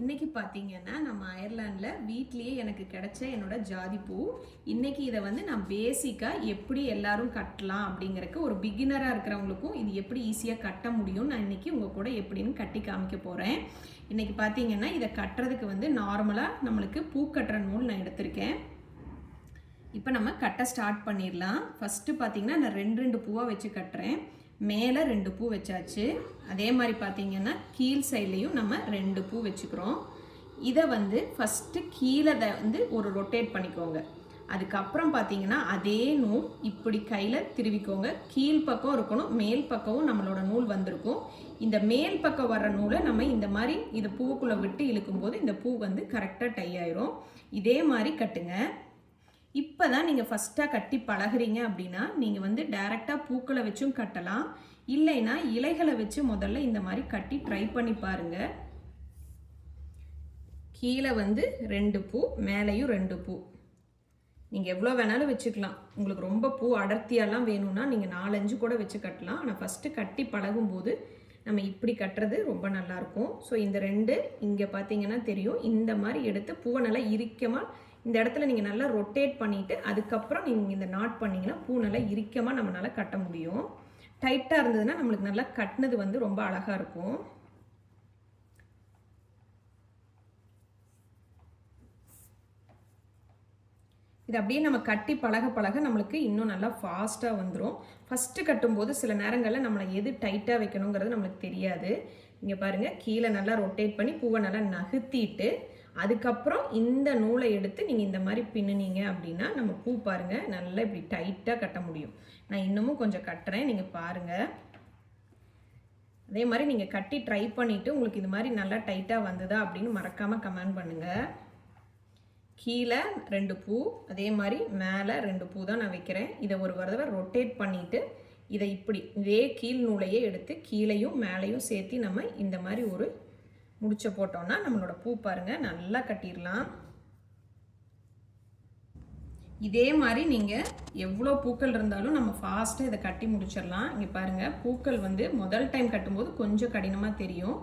இன்னைக்கு பார்த்தீங்கன்னா நம்ம அயர்லாண்டில் வீட்லேயே எனக்கு கிடைச்ச என்னோட ஜாதிப்பூ. இன்னைக்கு இதை வந்து நான் பேசிக்காக எப்படி எல்லாரும் கட்டலாம் அப்படிங்கிறக்கு ஒரு பிகினராக இருக்கிறவங்களுக்கும் இது எப்படி ஈஸியாக கட்ட முடியும் நான் இன்னைக்கு உங்கள் கூட எப்படின்னு கட்டி காமிக்க போகிறேன். இன்னைக்கு பார்த்தீங்கன்னா இதை கட்டுறதுக்கு வந்து நார்மலாக நம்மளுக்கு பூ கட்டுற நூல் நான் எடுத்திருக்கேன். இப்போ நம்ம கட்ட ஸ்டார்ட் பண்ணிடலாம். ஃபஸ்ட்டு பார்த்தீங்கன்னா நான் ரெண்டு பூவாக வச்சு கட்டுறேன். மேலே 2 பூ வச்சாச்சு. அதே மாதிரி பார்த்தீங்கன்னா கீழ் சைட்லேயும் நம்ம 2 பூ வச்சுக்கிறோம். இதை வந்து ஃபஸ்ட்டு கீழே வந்து ஒரு ரொட்டேட் பண்ணிக்கோங்க. அதுக்கப்புறம் பார்த்தீங்கன்னா அதே நூல் இப்படி கையில் திருவிக்கோங்க. கீழ் பக்கம் இருக்கணும், மேல் பக்கமும் நம்மளோட நூல் வந்திருக்கும். இந்த மேல் பக்கம் வர்ற நூலை நம்ம இந்த மாதிரி இதை பூவுக்குள்ளே விட்டு இழுக்கும்போது இந்த பூ வந்து கரெக்டாக டை ஆயிரும். இதே மாதிரி கட்டுங்க. இப்போ தான் நீங்கள் ஃபஸ்ட்டாக கட்டி பழகுறீங்க அப்படின்னா நீங்கள் வந்து டைரெக்டாக பூக்களை வச்சும் கட்டலாம். இல்லைன்னா இலைகளை வச்சு முதல்ல இந்த மாதிரி கட்டி ட்ரை பண்ணி பாருங்கள். கீழே வந்து 2 பூ, மேலேயும் 2 பூ. நீங்கள் எவ்வளோ வேணாலும் வச்சுக்கலாம். உங்களுக்கு ரொம்ப பூ அடர்த்தியெல்லாம் வேணும்னா நீங்கள் 4-5 கூட வச்சு கட்டலாம். ஆனால் ஃபஸ்ட்டு கட்டி பழகும்போது நம்ம இப்படி கட்டுறது ரொம்ப நல்லாயிருக்கும். ஸோ இந்த 2 இங்கே பார்த்தீங்கன்னா தெரியும். இந்த மாதிரி எடுத்து பூவை நல்லா இறுக்கமாக இந்த இடத்துல நீங்கள் நல்லா ரொட்டேட் பண்ணிவிட்டு அதுக்கப்புறம் நீங்கள் இந்த நாட் பண்ணிங்கன்னா பூ நல்லா இறுக்கமாக நம்மளால் கட்ட முடியும். டைட்டாக இருந்ததுன்னா நம்மளுக்கு நல்லா கட்டினது வந்து ரொம்ப அழகாக இருக்கும். இது அப்படியே நம்ம கட்டி பழக பழக நம்மளுக்கு இன்னும் நல்லா ஃபாஸ்ட்டாக வந்துடும். ஃபஸ்ட்டு கட்டும்போது சில நேரங்களில் நம்மளை எது டைட்டாக வைக்கணுங்கிறது நம்மளுக்கு தெரியாது. இங்கே பாருங்கள், கீழே நல்லா ரொட்டேட் பண்ணி பூவை நல்லா நகர்த்திட்டு அதுக்கப்புறம் இந்த நூலை எடுத்து நீங்கள் இந்த மாதிரி பின்னுனீங்க அப்படின்னா நம்ம பூ பாருங்கள் நல்லா இப்படி டைட்டாக கட்ட முடியும். நான் இன்னமும் கொஞ்சம் கட்டுறேன், நீங்கள் பாருங்கள். அதே மாதிரி நீங்கள் கட்டி ட்ரை பண்ணிவிட்டு உங்களுக்கு இது மாதிரி நல்லா டைட்டாக வந்ததா அப்படின்னு மறக்காமல் கமெண்ட் பண்ணுங்கள். கீழே 2 பூ, அதே மாதிரி மேலே 2 பூ தான் நான் வைக்கிறேன். இதை ஒரு தடவை ரொட்டேட் பண்ணிவிட்டு இதை இப்படி இதே கீழ் நூலையே எடுத்து கீழையும் மேலேயும் சேர்த்து நம்ம இந்த மாதிரி ஒரு முடிச்ச போட்டோம்னா நம்மளோட பூ பாருங்கள் நல்லா கட்டிடலாம். இதே மாதிரி நீங்கள் எவ்வளோ பூக்கள் இருந்தாலும் நம்ம ஃபாஸ்ட்டாக இதை கட்டி முடிச்சிடலாம். இங்கே பாருங்கள், பூக்கள் வந்து முதல் டைம் கட்டும்போது கொஞ்சம் கடினமாக தெரியும்.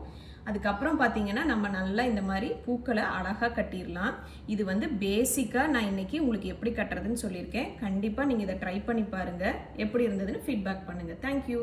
அதுக்கப்புறம் பார்த்தீங்கன்னா நம்ம நல்லா இந்த மாதிரி பூக்களை அழகாக கட்டிடலாம். இது வந்து பேசிக்காக நான் இன்றைக்கி உங்களுக்கு எப்படி கட்டுறதுன்னு சொல்லியிருக்கேன். கண்டிப்பாக நீங்கள் இதை ட்ரை பண்ணி பாருங்கள். எப்படி இருந்ததுன்னு ஃபீட்பேக் பண்ணுங்கள். தேங்க்யூ.